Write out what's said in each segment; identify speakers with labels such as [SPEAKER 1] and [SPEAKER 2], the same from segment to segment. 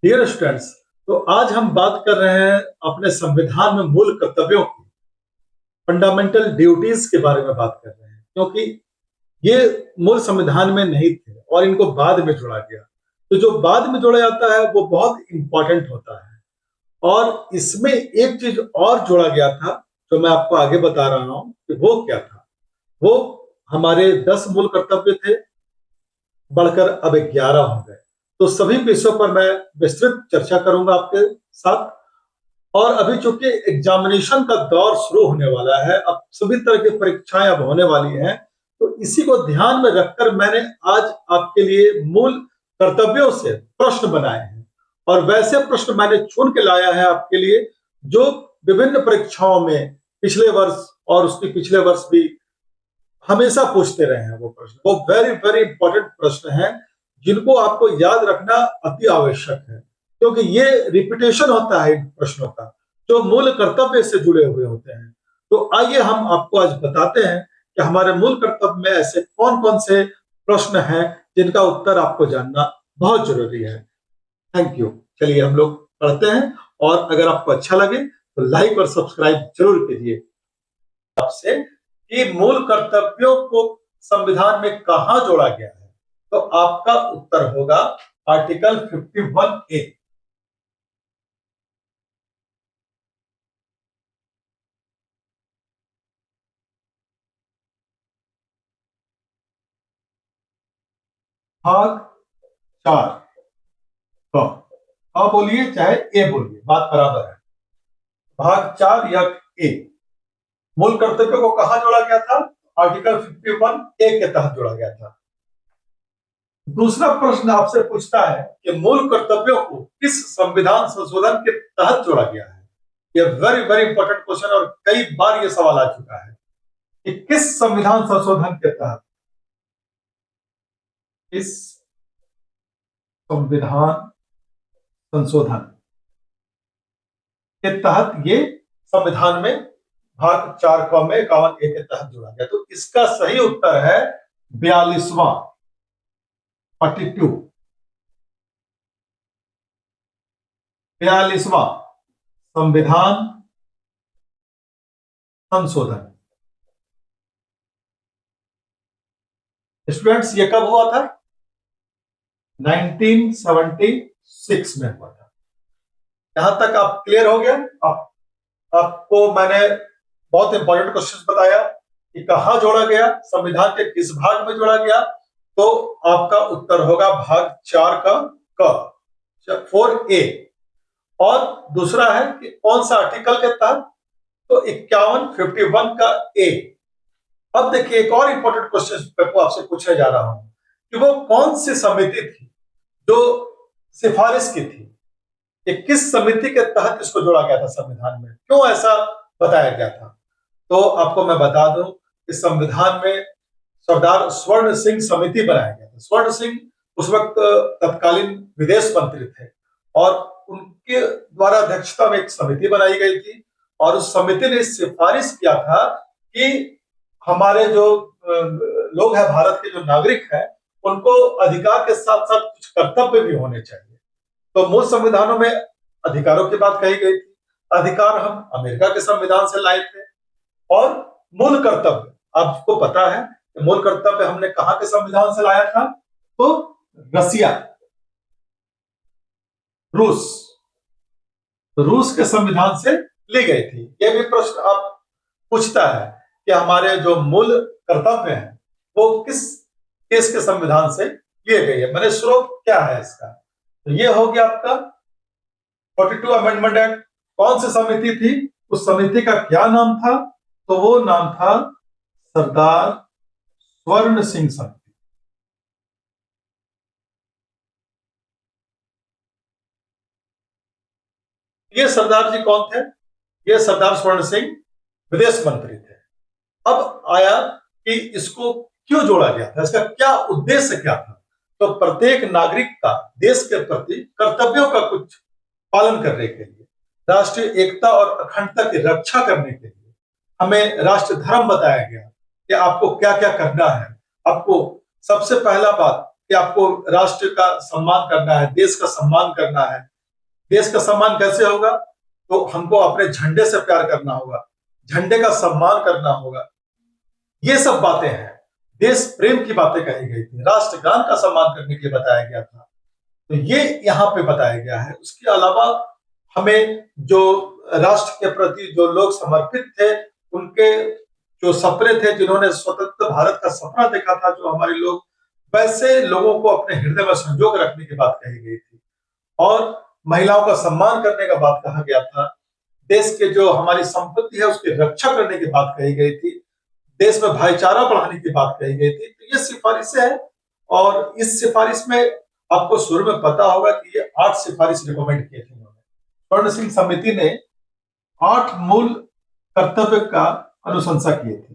[SPEAKER 1] Dear students, तो आज हम बात कर रहे हैं अपने संविधान में मूल कर्तव्यों की, फंडामेंटल ड्यूटीज के बारे में बात कर रहे हैं, क्योंकि ये मूल संविधान में नहीं थे और इनको बाद में जोड़ा गया। तो जो बाद में जोड़ा जाता है वो बहुत इंपॉर्टेंट होता है। और इसमें एक चीज और जोड़ा गया था जो मैं आपको आगे बता रहा हूं कि वो क्या था। वो हमारे 10 मूल कर्तव्य थे, बढ़कर अब 11 हो गए। तो सभी विषयों पर मैं विस्तृत चर्चा करूंगा आपके साथ। और अभी चूंकि एग्जामिनेशन का दौर शुरू होने वाला है, अब सभी तरह की परीक्षाएं अब होने वाली हैं, तो इसी को ध्यान में रखकर मैंने आज आपके लिए मूल कर्तव्यों से प्रश्न बनाए हैं। और वैसे प्रश्न मैंने चुन के लाया है आपके लिए जो विभिन्न परीक्षाओं में पिछले वर्ष और उसके पिछले वर्ष भी हमेशा पूछते रहे हैं। वो प्रश्न वो वेरी वेरी इंपॉर्टेंट प्रश्न हैं जिनको आपको याद रखना अति आवश्यक है, क्योंकि ये रिपीटेशन होता है इन प्रश्नों का जो मूल कर्तव्य से जुड़े हुए होते हैं। तो आइए हम आपको आज बताते हैं कि हमारे मूल कर्तव्य में ऐसे कौन कौन से प्रश्न हैं जिनका उत्तर आपको जानना बहुत जरूरी है। Thank you. चलिए हम लोग पढ़ते हैं, और अगर आपको अच्छा लगे तो लाइक और सब्सक्राइब जरूर कीजिए। आपसे कि मूल कर्तव्यों को संविधान में कहां जोड़ा गया है, तो आपका उत्तर होगा आर्टिकल 51A। भाग 4 क बोलिए चाहे ए बोलिए, बात बराबर है। भाग 4 या ए, मूल कर्तव्यों को कहां जोड़ा गया था? आर्टिकल 51A के तहत जोड़ा गया था। दूसरा प्रश्न आपसे पूछता है कि मूल कर्तव्यों को किस संविधान संशोधन के तहत जोड़ा गया है। ये वेरी वेरी इंपॉर्टेंट क्वेश्चन, और कई बार ये सवाल आ चुका है कि किस संविधान संशोधन के तहत, इस संविधान संशोधन के तहत ये संविधान में भाग 4 क में 51A के तहत जोड़ा गया। तो इसका सही उत्तर है 42वां 42वां संविधान संशोधन। स्टूडेंट्स, ये कब हुआ था? 1976 में हुआ था। यहां तक आप क्लियर हो गया? आपको मैंने बहुत इंपॉर्टेंट क्वेश्चन बताया कि कहां जोड़ा गया, संविधान के किस भाग में जोड़ा गया। तो आपका उत्तर होगा भाग 4 का क, 4A। और दूसरा है कि कौन सा आर्टिकल के तहत, तो 51 का ए। अब देखिए एक और इंपॉर्टेंट क्वेश्चन को आपसे पूछने जा रहा हूं कि वो कौन सी समिति थी जो सिफारिश की थी, कि किस समिति के तहत इसको जोड़ा गया था संविधान में, क्यों ऐसा बताया गया था। तो आपको मैं बता दूं कि संविधान में सरदार स्वर्ण सिंह समिति बनाया गया था। स्वर्ण सिंह उस वक्त तत्कालीन विदेश मंत्री थे, और उनके द्वारा अध्यक्षता में एक समिति बनाई गई थी। और उस समिति ने सिफारिश किया था कि हमारे जो लोग हैं, भारत के जो नागरिक हैं, उनको अधिकार के साथ साथ कुछ कर्तव्य भी होने चाहिए। तो मूल संविधानों में अधिकारों की बात कही गई थी। अधिकार हम अमेरिका के संविधान से लाए थे। और मूल कर्तव्य आपको पता है कि मूल कर्तव्य हमने कहां के संविधान से लाया था? तो रसिया, रूस के संविधान से ली गई थी। यह भी प्रश्न आप पूछता है कि हमारे जो मूल कर्तव्य हैं वो किस देश के संविधान से लिए गए हैं, मैंने स्रोत क्या है इसका। तो ये हो गया आपका 42 अमेंडमेंट एक्ट। कौन सी समिति थी, उस समिति का क्या नाम था? तो वो नाम था सरदार स्वर्ण सिंह समिति। ये सरदार जी कौन थे? ये सरदार स्वर्ण सिंह विदेश मंत्री थे। अब आया कि इसको क्यों जोड़ा गया था, इसका क्या उद्देश्य क्या था। तो प्रत्येक नागरिक का देश के प्रति कर्तव्यों का कुछ पालन करने के लिए, राष्ट्रीय एकता और अखंडता की रक्षा करने के लिए हमें राष्ट्र धर्म बताया गया कि आपको क्या क्या करना है। आपको सबसे पहला बात कि आपको राष्ट्र का सम्मान करना है, देश का सम्मान करना है, देश का सम्मान कैसे होगा? तो हमको अपने झंडे से प्यार करना होगा, झंडे का सम्मान करना होगा। ये सब बातें हैं, देश प्रेम की बातें कही गई थी, राष्ट्रगान का सम्मान करने के लिए बताया गया था। तो ये यहाँ पे बताया गया है। उसके अलावा हमें जो राष्ट्र के प्रति जो लोग समर्पित थे, उनके जो सपने थे, जिन्होंने स्वतंत्र भारत का सपना देखा था, जो हमारे लोग, वैसे लोगों को अपने हृदय में संजो के रखने की बात कही गई थी। और महिलाओं का सम्मान करने का बात कहा गया था। देश के जो हमारी संपत्ति है उसकी रक्षा करने की बात कही गई थी। देश में भाईचारा बढ़ाने की बात कही गई थी। तो ये सिफारिशें हैं, और इस सिफारिश में आपको शुरू में पता होगा कि ये 8 सिफारिश रिकमेंड किए थे उन्होंने। स्वर्ण सिंह समिति ने 8 मूल कर्तव्य का अनुशंसा किए थे।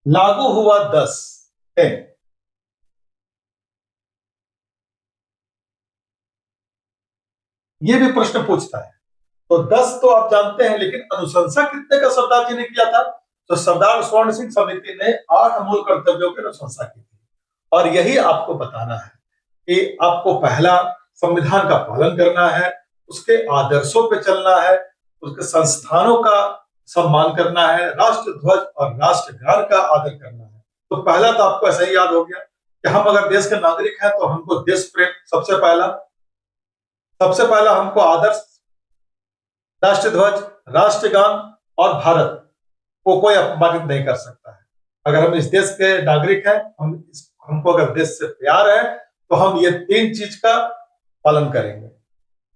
[SPEAKER 1] लागू हुआ 10। ये भी प्रश्न पूछता है। तो 10 तो आप जानते हैं, लेकिन अनुशंसा कितने का सरदार जी ने किया था? तो सरदार स्वर्ण सिंह समिति ने 8 मूल कर्तव्यों की अनुशंसा की थी। और यही आपको बताना है कि आपको पहला संविधान का पालन करना है, उसके आदर्शों पे चलना है, उसके संस्थानों का सम्मान करना है, राष्ट्र ध्वज और राष्ट्रगान का आदर करना है। तो पहला तो आपको ऐसा ही याद हो गया कि हम अगर देश के नागरिक हैं तो हमको देश प्रेम सबसे पहला हमको आदर्श, राष्ट्र ध्वज, राष्ट्रगान और भारत को कोई अपमानित नहीं कर सकता है। अगर हम इस देश के नागरिक हैं, हमको अगर देश से प्यार है, तो हम ये 3 चीज का पालन करेंगे।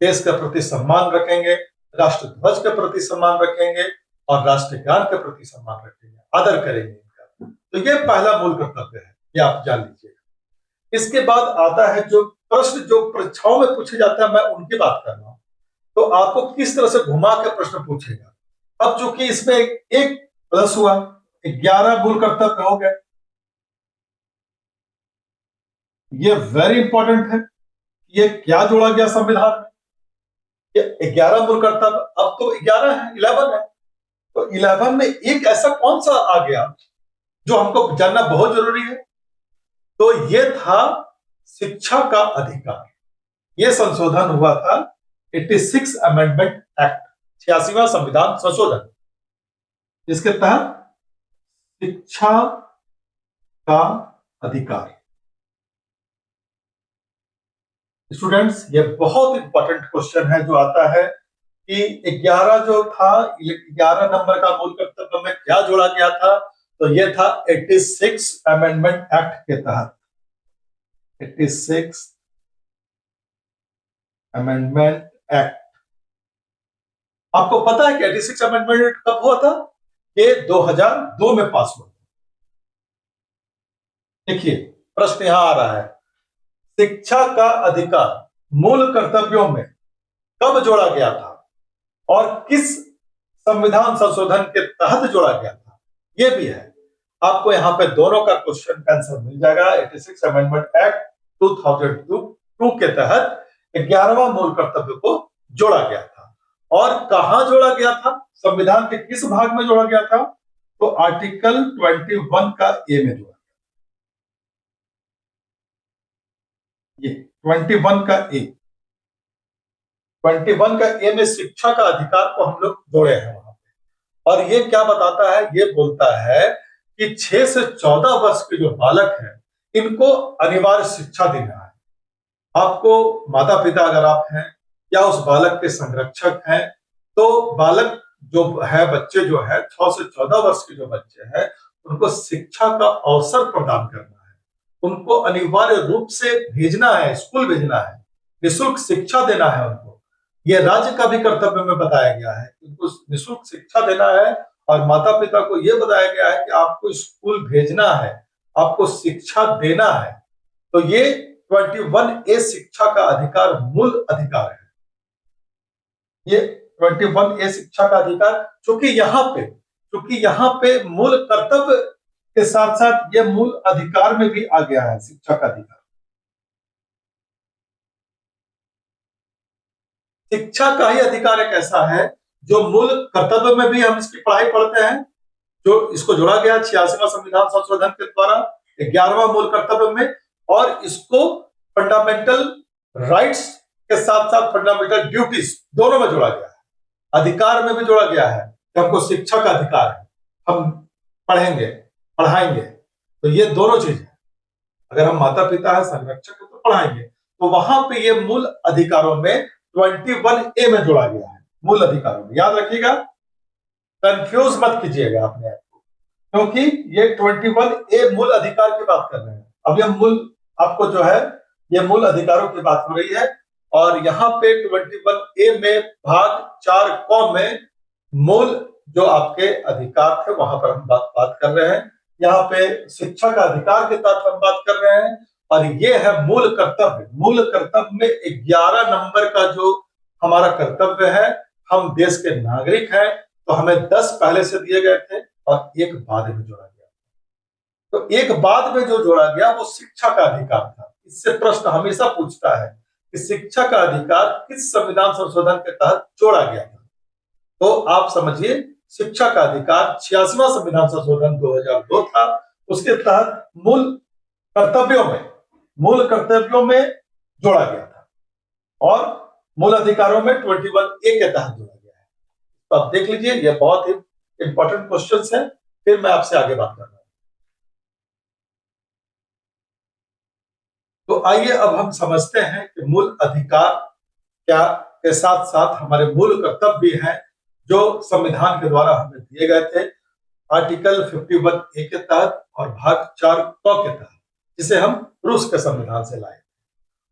[SPEAKER 1] देश के प्रति सम्मान रखेंगे, राष्ट्र ध्वज के प्रति सम्मान रखेंगे और राष्ट्रगान के प्रति सम्मान रखेंगे, आदर करेंगे इनका। तो ये पहला मूल कर्तव्य है, ये आप जान लीजिएगा। इसके बाद आता है जो प्रश्न जो परीक्षाओं में पूछे जाते हैं, मैं उनकी बात कर रहा हूं। तो आपको किस तरह से घुमा के प्रश्न पूछेगा। अब चूंकि इसमें एक प्लस हुआ, 11 मूल कर्तव्य हो गए। ये वेरी इंपॉर्टेंट है। ये क्या जोड़ा गया संविधान में? ये 11 मूल कर्तव्य, अब तो 11 है, 11 है। तो 11 में एक ऐसा कौन सा आ गया जो हमको जानना बहुत जरूरी है? तो ये था शिक्षा का अधिकार। ये संशोधन हुआ था 86 अमेंडमेंट एक्ट, 86वां संविधान संशोधन, जिसके तहत शिक्षा का अधिकार। स्टूडेंट्स, ये बहुत इंपॉर्टेंट क्वेश्चन है जो आता है कि 11 जो था, 11 नंबर का मूल कर्तव्य में क्या जोड़ा गया था? तो ये था 86 अमेंडमेंट एक्ट के तहत, 86 अमेंडमेंट एक्ट। आपको पता है कि 86 अमेंडमेंट एक्ट कब हुआ था? ये 2002 में पास हुआ। देखिए प्रश्न यहां आ रहा है, शिक्षा का अधिकार मूल कर्तव्यों में कब जोड़ा गया था और किस संविधान संशोधन के तहत जोड़ा गया था? ये भी है। आपको यहाँ पे दोनों का क्वेश्चन का आंसर मिल जाएगा। 86 अमेंडमेंट एक्ट 2002 के तहत 11वां मूल कर्तव्य को जोड़ा गया था। और कहां जोड़ा गया था? संविधान के किस भाग में जोड़ा गया था? तो आर्टिकल 21 का ए में जोड़ा। ये 21 का ए, 21 का ए में शिक्षा का अधिकार को हम लोग जोड़े हैं वहां पे। और ये क्या बताता है? ये बोलता है कि 6 से 14 वर्ष के जो बालक हैं, इनको अनिवार्य शिक्षा देना है। आपको माता पिता अगर आप हैं या उस बालक के संरक्षक हैं, तो बालक जो है, बच्चे जो है 6 से 14 वर्ष के जो बच्चे हैं, उनको शिक्षा का अवसर प्रदान करना है। उनको अनिवार्य रूप से भेजना है, स्कूल भेजना है, निःशुल्क शिक्षा देना है उनको। ये राज्य का भी कर्तव्य में बताया गया है, उनको निःशुल्क शिक्षा देना है। और माता पिता को यह बताया गया है कि आपको स्कूल भेजना है, आपको शिक्षा देना है। तो ये 21 ए शिक्षा का अधिकार मूल अधिकार है। ये 21 ए शिक्षा का अधिकार, चूंकि यहाँ पे मूल कर्तव्य के साथ साथ ये मूल अधिकार में भी आ गया है, शिक्षा का अधिकार। शिक्षा का ही अधिकार एक ऐसा है जो मूल कर्तव्य में भी हम इसकी पढ़ाई पढ़ते हैं, जो इसको जोड़ा गया 86वां संविधान संशोधन के द्वारा। 11वां मूल कर्तव्य में, और इसको फंडामेंटल राइट्स के साथ साथ फंडामेंटल ड्यूटीज दोनों में जोड़ा गया है। अधिकार में भी जोड़ा गया है कि हमको शिक्षा का अधिकार है, हम पढ़ेंगे पढ़ाएंगे, तो ये दोनों चीज है। अगर हम माता पिता है, संरक्षक है, तो पढ़ाएंगे। तो वहां पे ये मूल अधिकारों में 21A में जोड़ा गया है, मूल अधिकारों में। याद रखिएगा, कंफ्यूज मत कीजिएगा अपने आप को, क्योंकि ये 21A मूल अधिकार की बात कर रहे हैं। अब ये मूल आपको जो है ये मूल अधिकारों की बात हो रही है, और यहाँ पे 21A में भाग 4 में मूल जो आपके अधिकार थे वहां पर हम बात कर रहे हैं। यहाँ पे शिक्षा का अधिकार के तहत हम बात कर रहे हैं, और ये है मूल कर्तव्य। मूल कर्तव्य में 11 नंबर का जो हमारा कर्तव्य है, हम देश के नागरिक हैं, तो हमें 10 पहले से दिए गए थे और एक बाद में जोड़ा गया। तो एक बाद में जो जोड़ा गया वो शिक्षा का अधिकार था। इससे प्रश्न हमेशा पूछता है कि शिक्षा का अधिकार किस संविधान संशोधन के तहत जोड़ा गया था। तो आप समझिए, शिक्षा का अधिकार 86वां संविधान संशोधन 2002 था, उसके तहत मूल कर्तव्यों में जोड़ा गया था, और मूल अधिकारों में 21A के तहत जोड़ा गया है। तो आप देख लीजिए, ये बहुत ही इंपॉर्टेंट क्वेश्चंस हैं। फिर मैं आपसे आगे बात कर रहा हूं। तो आइए अब हम समझते हैं कि मूल अधिकार क्या के साथ साथ हमारे मूल कर्तव्य भी हैं, जो संविधान के द्वारा हमें दिए गए थे, आर्टिकल 51A के तहत और भाग 4 के तहत, जिसे हम रूस के संविधान से लाए।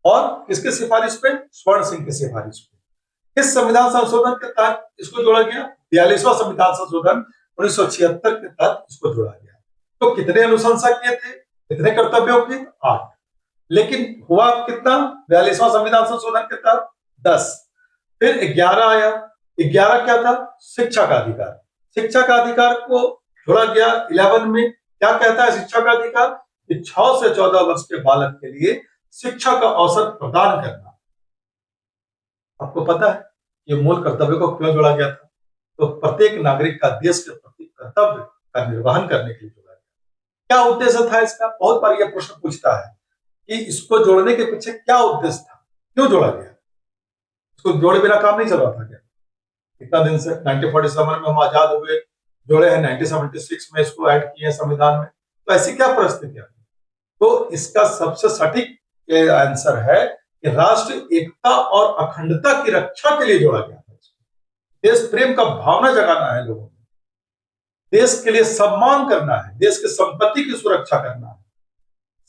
[SPEAKER 1] और किसके सिफारिश पे? स्वर्ण सिंह की सिफारिश पे। इस संविधान संशोधन के तहत इसको जोड़ा गया। 42वां संविधान संशोधन 1976 के तहत इसको जोड़ा गया। तो कितने अनुशंसा किए थे, कितने कर्तव्यों की? 8। लेकिन हुआ कितना 42वां संविधान संशोधन के तहत? 10। फिर 11 आया। 11 क्या था? शिक्षा का अधिकार। शिक्षा का अधिकार को जोड़ा गया 11 में। क्या कहता है शिक्षा का अधिकार? कि 6 से 14 वर्ष के बालक के लिए शिक्षा का अवसर प्रदान करना। आपको पता है ये मूल कर्तव्य को क्यों जोड़ा गया था? तो प्रत्येक नागरिक का देश के प्रति कर्तव्य का निर्वहन करने के लिए जोड़ा गया। क्या उद्देश्य था इसका? बहुत बार यह प्रश्न पूछता है कि इसको जोड़ने के पीछे क्या उद्देश्य था, क्यों जोड़ा गया? इसको जोड़े बिना काम नहीं चल रहा था क्या? इतना दिन से 1947 में हम आजाद हुए, जोड़े हैं 1976 में, इसको ऐड किए संविधान में। तो ऐसी क्या परिस्थितियां? तो इसका सबसे सटीक आंसर है कि राष्ट्र एकता और अखंडता की रक्षा के लिए जोड़ा गया है। देश प्रेम का भावना जगाना है लोगों में, देश के लिए सम्मान करना है, देश की संपत्ति की सुरक्षा करना है,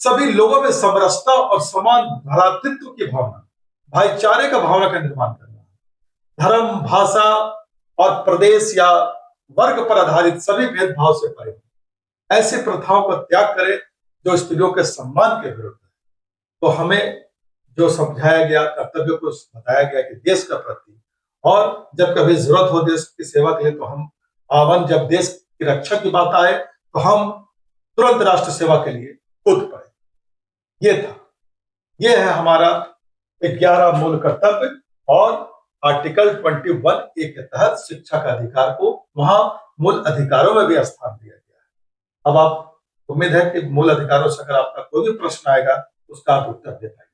[SPEAKER 1] सभी लोगों में समरसता और समान भ्रातृत्व की भावना, भाईचारे का भावना का निर्माण करना है, धर्म, भाषा और प्रदेश या वर्ग पर आधारित सभी भेदभाव से परे ऐसी प्रथाओं का त्याग करें जो स्त्रियों के सम्मान के विरुद्ध है। तो हमें जो समझाया गया, कर्तव्यों को बताया गया कि देश का प्रति, और जब कभी जरूरत हो देश की सेवा के लिए तो हम आवन, जब देश की रक्षा की बात आए तो हम तुरंत राष्ट्र सेवा के लिए कूद पड़े। ये था, ये है हमारा 11 मूल कर्तव्य, और आर्टिकल 21A के तहत शिक्षा का अधिकार को वहां मूल अधिकारों में भी स्थान दिया गया है। अब आप, उम्मीद है कि मूल अधिकारों से अगर आपका कोई भी प्रश्न आएगा उसका आप उत्तर दे पाएंगे।